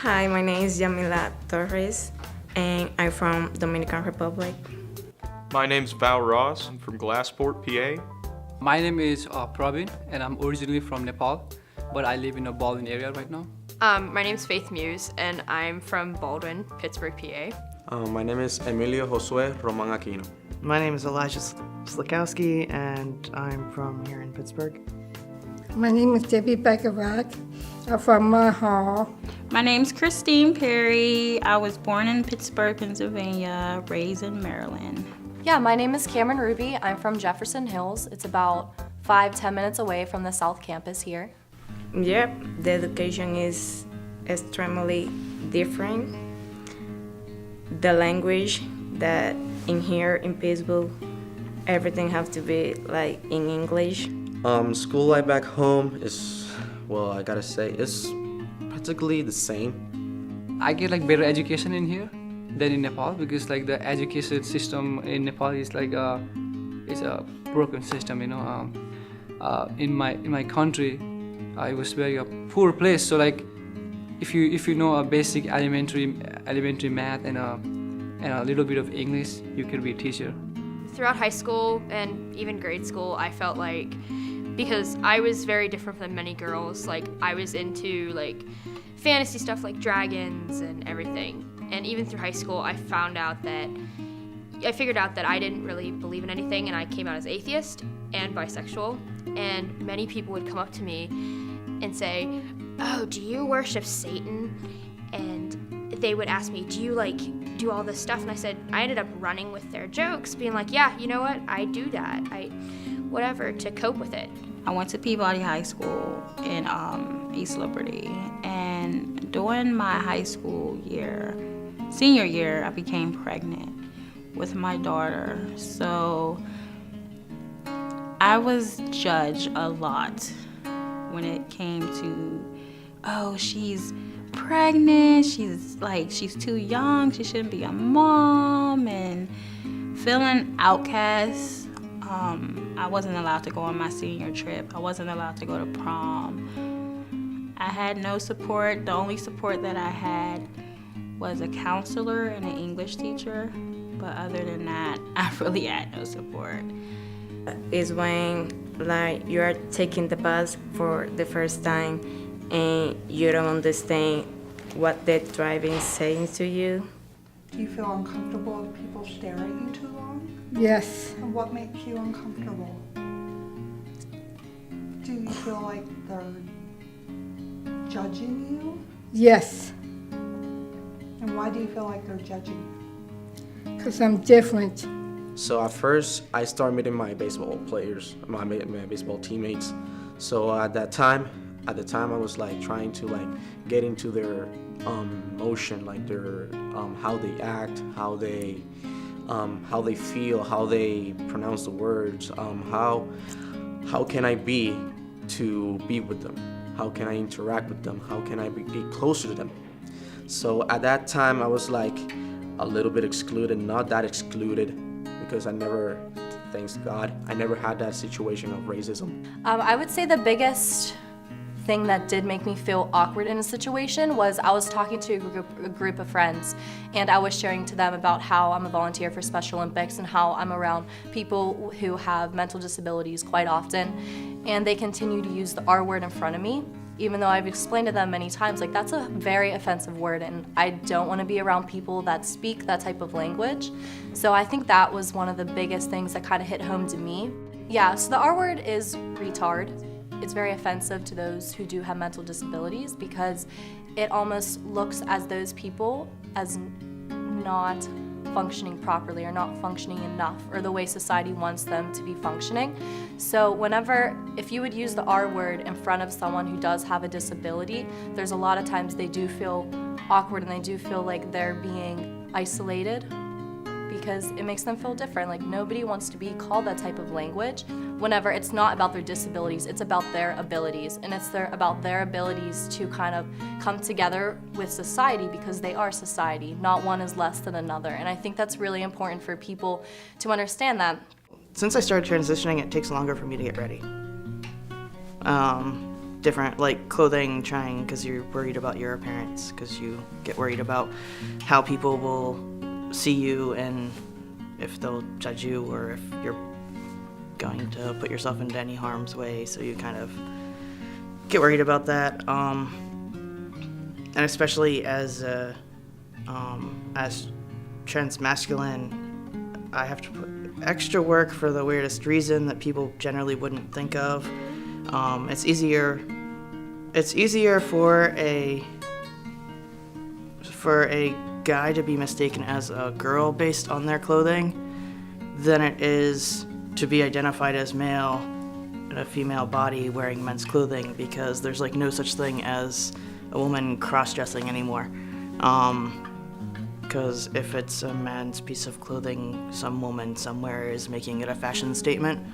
Hi, my name is Yamila Torres, and I'm from Dominican Republic. My name's Val Ross. I'm from Glassport, PA. My name is Praveen, and I'm originally from Nepal, but I live in a Baldwin area right now. My name's Faith Muse, and I'm from Baldwin, Pittsburgh, PA. My name is Emilio Josue Roman Aquino. My name is Elijah Slikowski, and I'm from here in Pittsburgh. My name is Debbie Becker-Rock. I'm from Hall. My name's Christine Perry. I was born in Pittsburgh, Pennsylvania, raised in Maryland. Yeah, my name is Cameron Ruby. I'm from Jefferson Hills. It's about 5-10 minutes away from the South Campus here. Yep, the education is extremely different. The language that in here in Pittsburgh, everything has to be like in English. School life back home is, well, I gotta say, it's practically the same. I get like better education in here than in Nepal because like the education system in Nepal is like it's a broken system, you know. In my country, it was very poor place. So like, if you know a basic elementary math and a little bit of English, you can be a teacher. Throughout high school and even grade school, I felt like, because I was very different than many girls, like I was into like fantasy stuff like dragons and everything. And even through high school, I figured out that I didn't really believe in anything, and I came out as atheist and bisexual. And many people would come up to me and say, "Oh, do you worship Satan?" And they would ask me, "Do you like do all this stuff?" And I said, I ended up running with their jokes, being like, "Yeah, you know what? I do that. Whatever, to cope with it." I went to Peabody High School in East Liberty, and during my high school year, senior year, I became pregnant with my daughter. So I was judged a lot when it came to, oh, she's pregnant, she's too young, she shouldn't be a mom, and feeling outcast. I wasn't allowed to go on my senior trip. I wasn't allowed to go to prom. I had no support. The only support that I had was a counselor and an English teacher, but other than that, I really had no support. Is when like you are taking the bus for the first time and you don't understand what the driver is saying to you. Do you feel uncomfortable if people stare at you too long? Yes. And what makes you uncomfortable? Do you feel like they're judging you? Yes. And why do you feel like they're judging you? Because I'm different. So at first, I started meeting my baseball players, my baseball teammates. So at the time, I was like trying to like get into their motion, like their how they act, how they feel, how they pronounce the words, how can I be to be with them? How can I interact with them? How can I be closer to them? So at that time, I was like a little bit excluded, not that excluded, because I never, thanks God, I never had that situation of racism. I would say the biggest thing that did make me feel awkward in a situation was I was talking to a group of friends, and I was sharing to them about how I'm a volunteer for Special Olympics and how I'm around people who have mental disabilities quite often, and they continue to use the R word in front of me, even though I've explained to them many times, like that's a very offensive word, and I don't want to be around people that speak that type of language. So I think that was one of the biggest things that kind of hit home to me. Yeah, so the R word is retard. It's very offensive to those who do have mental disabilities because it almost looks as those people as not functioning properly or not functioning enough or the way society wants them to be functioning. So if you would use the R word in front of someone who does have a disability, there's a lot of times they do feel awkward and they do feel like they're being isolated because it makes them feel different. Like nobody wants to be called that type of language whenever it's not about their disabilities, it's about their abilities, and it's about their abilities to kind of come together with society because they are society. Not one is less than another, and I think that's really important for people to understand that. Since I started transitioning, it takes longer for me to get ready. different, like clothing, trying, because you're worried about your appearance, because you get worried about how people will see you and if they'll judge you or if you're going to put yourself into any harm's way, so you kind of get worried about that. And especially as transmasculine, I have to put extra work for the weirdest reason that people generally wouldn't think of. It's easier for a guy to be mistaken as a girl based on their clothing than it is to be identified as male in a female body wearing men's clothing, because there's like no such thing as a woman cross-dressing anymore. Because if it's a man's piece of clothing, some woman somewhere is making it a fashion statement.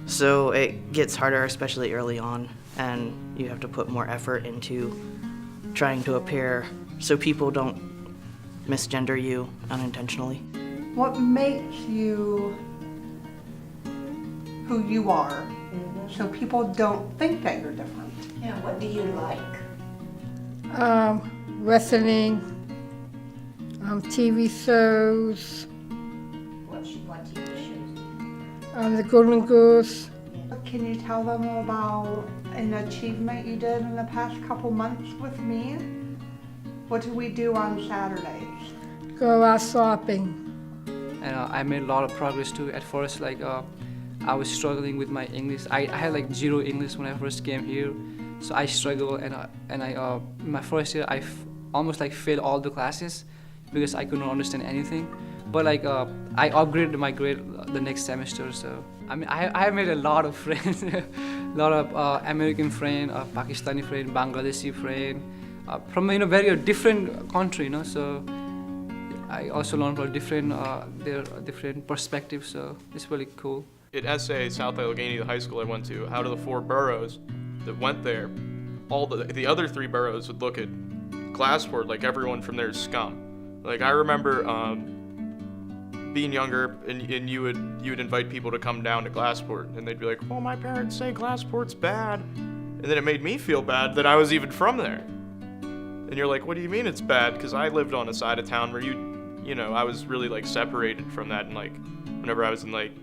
So it gets harder, especially early on, and you have to put more effort into trying to appear so people don't misgender you unintentionally. What makes you who you are, so people don't think that you're different? Yeah, what do you like? Wrestling, TV shows, What TV shows? The Golden Goose. Can you tell them about an achievement you did in the past couple months with me? What do we do on Saturdays? Go out shopping. And I made a lot of progress too. At first, like I was struggling with my English. I had like zero English when I first came here, so I struggled. And I my first year I almost like failed all the classes because I could not understand anything. But like I upgraded my grade the next semester. So I mean I have made a lot of friends, a lot of American friend, Pakistani friend, Bangladeshi friend, from very different country, So I also learned from their different perspectives. So it's really cool. At SA, South Allegheny, the high school I went to, out of the 4 boroughs that went there, all the other 3 boroughs would look at Glassport like everyone from there is scum. Like I remember being younger, and you would invite people to come down to Glassport, and they'd be like, "Oh, my parents say Glassport's bad," and then it made me feel bad that I was even from there. And you're like, "What do you mean it's bad?" Because I lived on a side of town where I was really like separated from that, and like whenever I was in like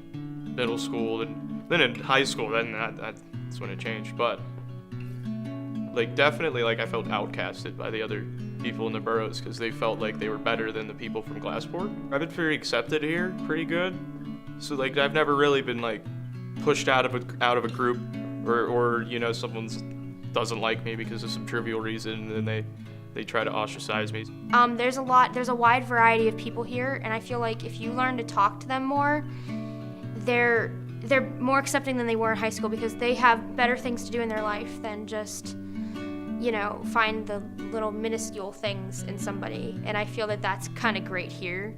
middle school and then in high school, then that's when it changed. But like definitely like I felt outcasted by the other people in the boroughs because they felt like they were better than the people from Glassport. I've been pretty accepted here, pretty good. So like I've never really been like pushed out of a group or someone doesn't like me because of some trivial reason and then they try to ostracize me. There's a wide variety of people here, and I feel like if you learn to talk to them more, they're more accepting than they were in high school because they have better things to do in their life than just, find the little minuscule things in somebody. And I feel that that's kind of great here.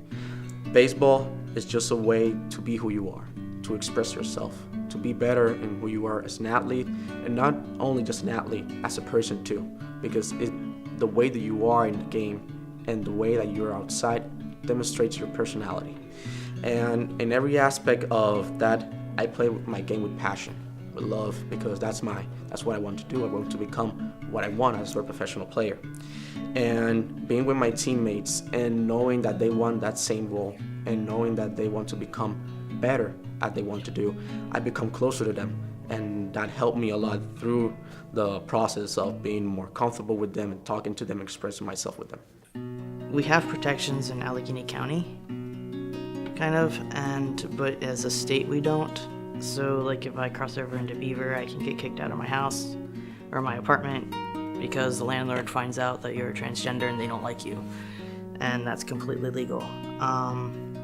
Baseball is just a way to be who you are, to express yourself, to be better in who you are as an athlete, and not only just an athlete, as a person too, because the way that you are in the game and the way that you're outside demonstrates your personality. And in every aspect of that, I play my game with passion, with love, because that's what I want to do. I want to become what I want as a professional player. And being with my teammates and knowing that they want that same role and knowing that they want to become better at what they want to do, I become closer to them. And that helped me a lot through the process of being more comfortable with them and talking to them, expressing myself with them. We have protections in Allegheny County, kind of, but as a state we don't. So like if I cross over into Beaver, I can get kicked out of my house or my apartment because the landlord finds out that you're transgender and they don't like you. And that's completely legal. And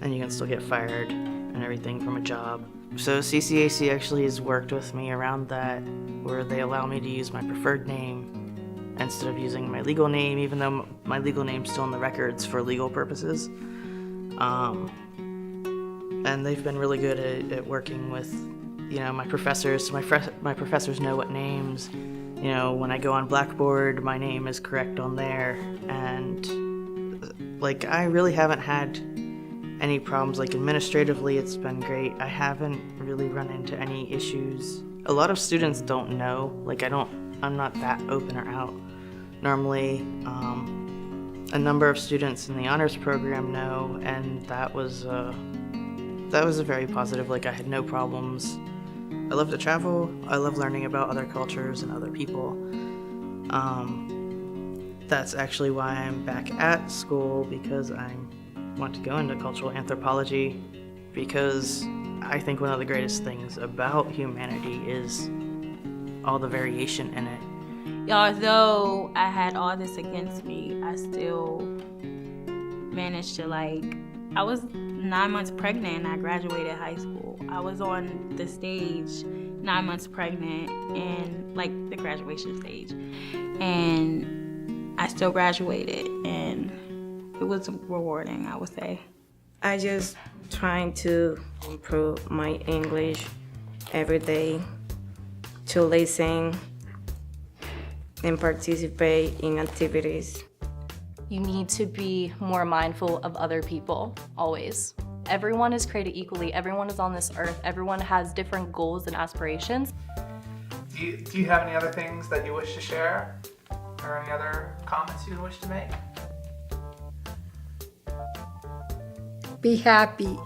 you can still get fired and everything from a job. So CCAC actually has worked with me around that, where they allow me to use my preferred name instead of using my legal name, even though my legal name's still in the records for legal purposes. And they've been really good at working with, my professors. So my professors know what names, when I go on Blackboard, my name is correct on there. And like, I really haven't had any problems. Like administratively, it's been great. I haven't really run into any issues a lot of students don't know. Like I'm not that open or out. Normally, a number of students in the honors program know, and that was a very positive. Like I had no problems. I love to travel. I love learning about other cultures and other people. That's actually why I'm back at school, because I want to go into cultural anthropology, because I think one of the greatest things about humanity is all the variation in it. Although I had all this against me, I still managed to I was 9 months pregnant and I graduated high school. I was on the stage 9 months pregnant and the graduation stage. And I still graduated and it was rewarding, I would say. I just trying to improve my English every day, to listen and participate in activities. You need to be more mindful of other people, always. Everyone is created equally. Everyone is on this earth. Everyone has different goals and aspirations. Do you have any other things that you wish to share? Or any other comments you wish to make? Be happy.